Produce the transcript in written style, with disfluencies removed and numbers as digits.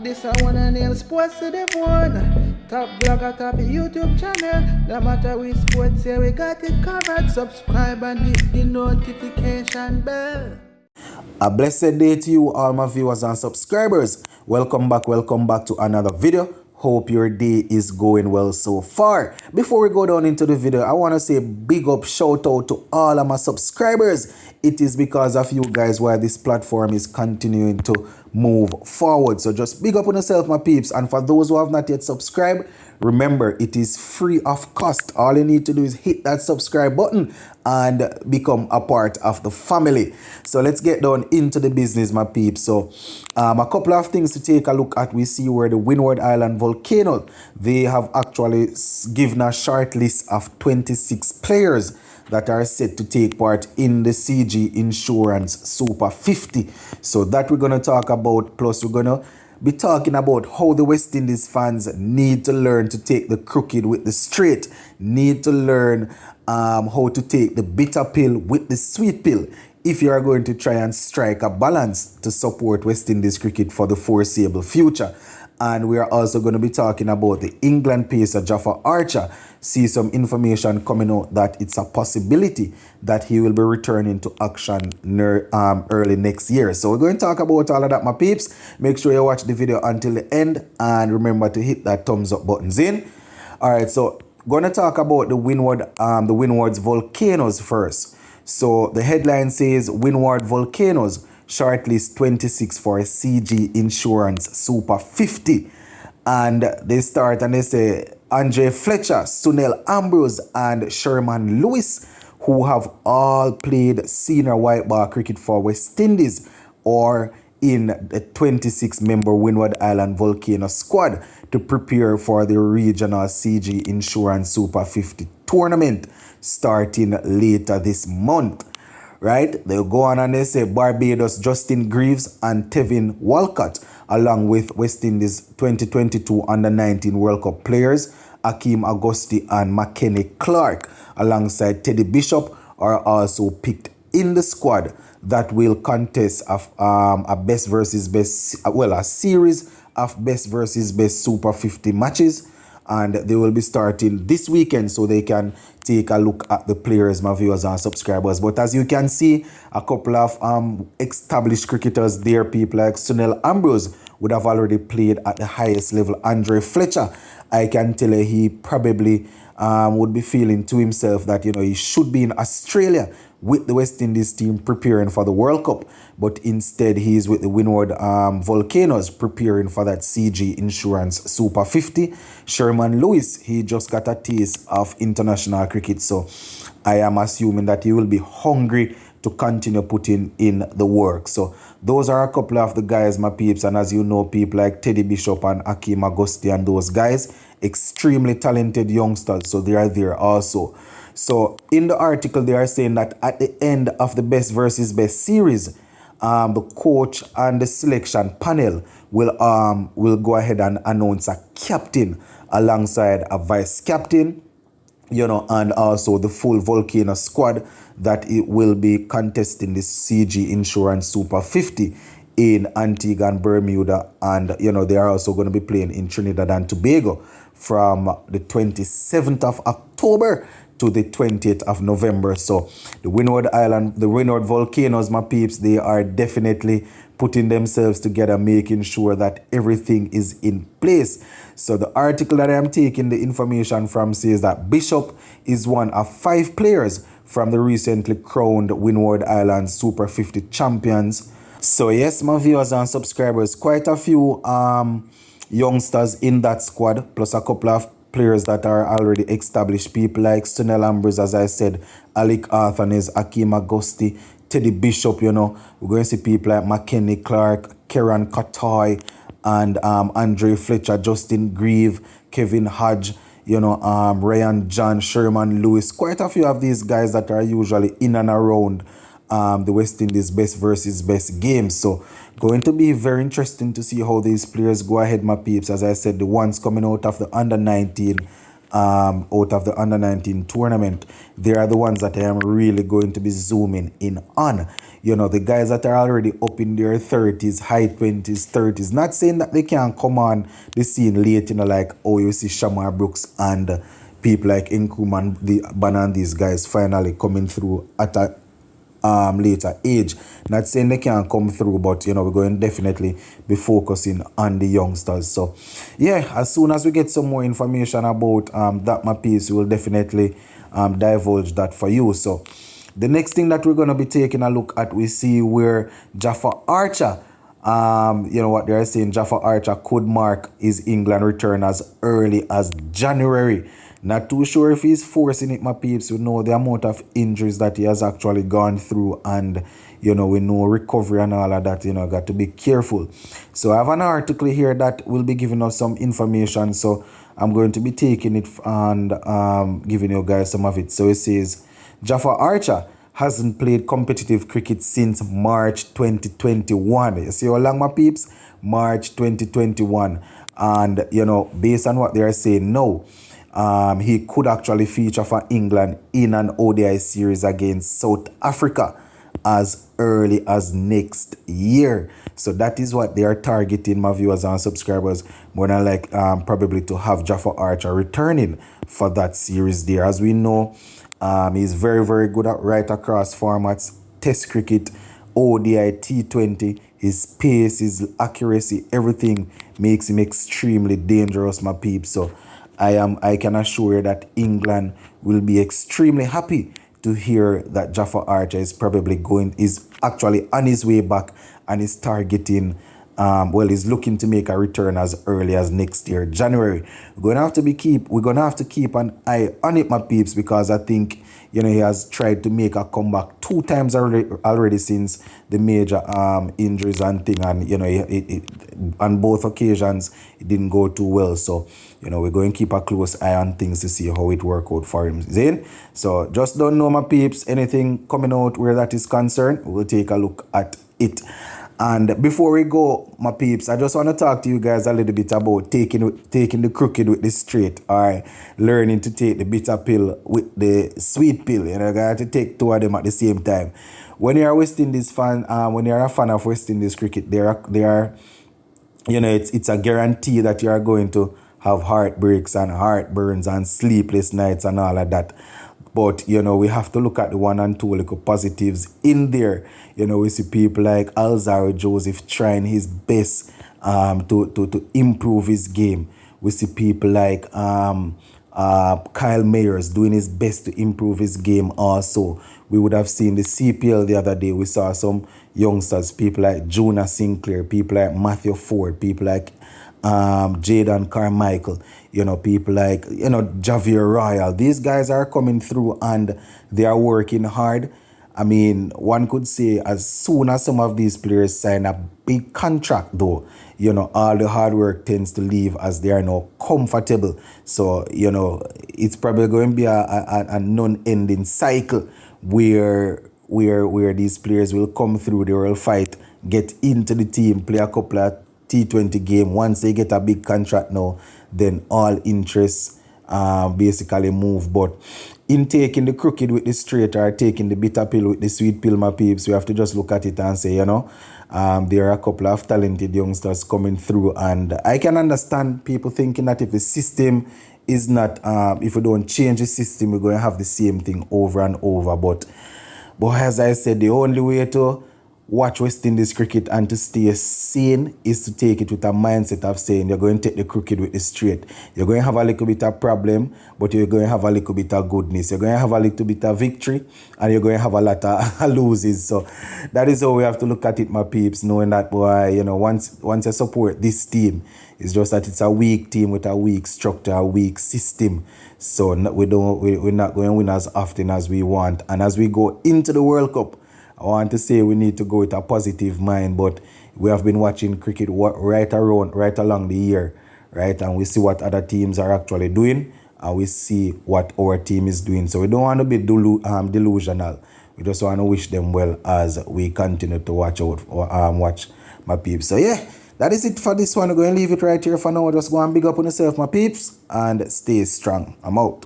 This I wanna nail sports to the phone. Top blogger, top YouTube channel. No matter which sports, yeah, we got it covered. Subscribe and hit the notification bell. A blessed day to you, all my viewers and subscribers. Welcome back to another video. Hope your day is going well so far. Before we go down into the video, I want to say big up shout out to all of my subscribers. It is because of you guys why this platform is continuing to move forward. So just big up on yourself, my peeps. And for those who have not yet subscribed, remember, it is free of cost. All you need to do is hit that subscribe button and become a part of the family. So let's get down into the business, my peeps. So a couple of things to take a look at. We see where the Windward Island volcano, they have actually given a short list of 26 players that are set to take part in the CG Insurance Super 50. So that we're going to talk about. Plus we're going to be talking about how the West Indies fans need to learn to take the crooked with the straight, need to learn how to take the bitter pill with the sweet pill if you are going to try and strike a balance to support West Indies cricket for the foreseeable future. And we are also going to be talking about the England pacer Jofra Archer. See some information coming out that it's a possibility that he will be returning to action early next year. So we're going to talk about all of that, my peeps. Make sure you watch the video until the end and remember to hit that thumbs up buttons in. All right, so going to talk about the Windward's volcanoes first. So the headline says Windward Volcanoes shortlist 26 for CG Insurance Super 50. And they start and they say Andre Fletcher, Sunil Ambrose and Sherman Lewis, who have all played senior white ball cricket for West Indies or in the 26-member Windward Island Volcano squad to prepare for the regional CG Insurance Super 50 tournament starting later this month. Right? They go on and they say Barbados Justin Greaves and Tevin Walcott, along with West Indies 2022 Under-19 World Cup players Akeem Agosti and McKenny Clark, alongside Teddy Bishop, are also picked in the squad that will contest a best versus best, a series of best versus best Super 50 matches. And they will be starting this weekend so they can take a look at the players, my viewers and subscribers. But as you can see, a couple of established cricketers there, people like Sunil Ambrose would have already played at the highest level. Andre Fletcher, I can tell you, he probably would be feeling to himself that, you know, he should be in Australia with the West Indies team preparing for the World Cup, but instead he is with the Windward Volcanoes preparing for that CG Insurance Super 50. Sherman Lewis, he just got a taste of international cricket, so I am assuming that he will be hungry to continue putting in the work. So those are a couple of the guys, my peeps, and as you know, people like Teddy Bishop and Akeem Agosti and those guys, extremely talented youngsters, so they are there also. So in the article, they are saying that at the end of the best versus best series, the coach and the selection panel will go ahead and announce a captain alongside a vice captain, you know, and also the full Volcano squad that it will be contesting the CG Insurance Super 50 in Antigua and Bermuda, and you know they are also going to be playing in Trinidad and Tobago from the 27th of October to the 20th of November. So the Windward Volcanoes, my peeps, they are definitely putting themselves together, making sure that everything is in place. So the article that I am taking the information from says that Bishop is one of 5 players from the recently crowned Windward Island Super 50 champions. So yes, my viewers and subscribers, quite a few youngsters in that squad, plus a couple of players that are already established, people like Sunil Ambrose, as I said, Alec Arthanes, Akeem Agosti, Teddy Bishop, you know. We're going to see people like McKenny Clark, Kieran Katoy, and Andre Fletcher, Justin Grieve, Kevin Hodge, you know, Ryan John, Sherman Lewis. Quite a few of these guys that are usually in and around the West Indies best versus best games. So going to be very interesting to see how these players go ahead, my peeps. As I said, the ones coming out of the under-19 out of the under 19 tournament. They are the ones that I am really going to be zooming in on. You know, the guys that are already up in their 30s, high 20s, 30s. Not saying that they can't come on the scene late, you know, like, oh, you see Shamar Brooks and people like Nkrumah, the Banan, these guys finally coming through at a later age. Not saying they can't come through, but you know, we're going to definitely be focusing on the youngsters. So yeah, as soon as we get some more information about that my piece, we will definitely divulge that for you. So the next thing that we're going to be taking a look at, we see where Jaffa Archer, you know what they're saying, Jaffa Archer could mark his England return as early as January. Not too sure if he's forcing it, my peeps. We know the amount of injuries that he has actually gone through, and you know, we know recovery and all of that, you know, got to be careful. So I have an article here that will be giving us some information, so I'm going to be taking it and giving you guys some of it. So it says Jaffa Archer hasn't played competitive cricket since March 2021. You see how long, my peeps? March 2021. And you know, based on what they're saying now, he could actually feature for England in an ODI series against South Africa as early as next year. So that is what they are targeting, my viewers and subscribers. More than like probably to have Jaffa Archer returning for that series there. As we know, he's very, very good at right across formats, Test cricket, ODI, T20. His pace, his accuracy, everything makes him extremely dangerous, my peeps. So I can assure you that England will be extremely happy to hear that Jaffa Archer is actually on his way back and is targeting, he's looking to make a return as early as next year, January. We're gonna have to keep an eye on it, my peeps, because I think, you know, he has tried to make a comeback 2 times already since the major injuries and thing, and you know, on both occasions it didn't go too well. So you know, we're going to keep a close eye on things to see how it work out for him. Zane? So just don't know, my peeps, anything coming out where that is concerned, we'll take a look at it. And before we go, my peeps, I just want to talk to you guys a little bit about taking the crooked with the straight, or learning to take the bitter pill with the sweet pill. You know, you got to take 2 of them at the same time. When you're a West Indies fan, when you're a fan of West Indies cricket, they are, you know, it's a guarantee that you are going to have heartbreaks and heartburns and sleepless nights and all of that. But, you know, we have to look at the 1 and 2 little positives in there. You know, we see people like Alzaro Joseph trying his best to improve his game. We see people like Kyle Mayers doing his best to improve his game also. We would have seen the CPL the other day. We saw some youngsters, people like Jonah Sinclair, people like Matthew Ford, people like Jaden Carmichael, you know, people like, you know, Javier Royal. These guys are coming through and they are working hard. I mean, one could say as soon as some of these players sign a big contract, though, you know, all the hard work tends to leave as they are now comfortable. So, you know, it's probably going to be a non-ending cycle where these players will come through, they will fight, get into the team, play a couple of T20 game. Once they get a big contract now, then all interests basically move. But in taking the crooked with the straight or taking the bitter pill with the sweet pill, my peeps, we have to just look at it and say, you know, there are a couple of talented youngsters coming through, and I can understand people thinking that if the system is not, if we don't change the system, we're going to have the same thing over and over. But as I said, the only way to watch West Indies cricket and to stay sane is to take it with a mindset of saying you're going to take the crooked with the straight. You're going to have a little bit of problem, but you're going to have a little bit of goodness. You're going to have a little bit of victory, and you're going to have a lot of loses. So that is how we have to look at it, my peeps, knowing that, boy, you know, once you support this team, it's just that it's a weak team with a weak structure, a weak system. So we're not going to win as often as we want. And as we go into the World Cup, I want to say we need to go with a positive mind, but we have been watching cricket right along the year, right? And we see what other teams are actually doing, and we see what our team is doing. So we don't want to be delusional. We just want to wish them well as we continue to watch my peeps. So yeah, That is it for this one. I'm going to leave it right here for now. Just go and big up on yourself, my peeps, and stay strong. I'm out.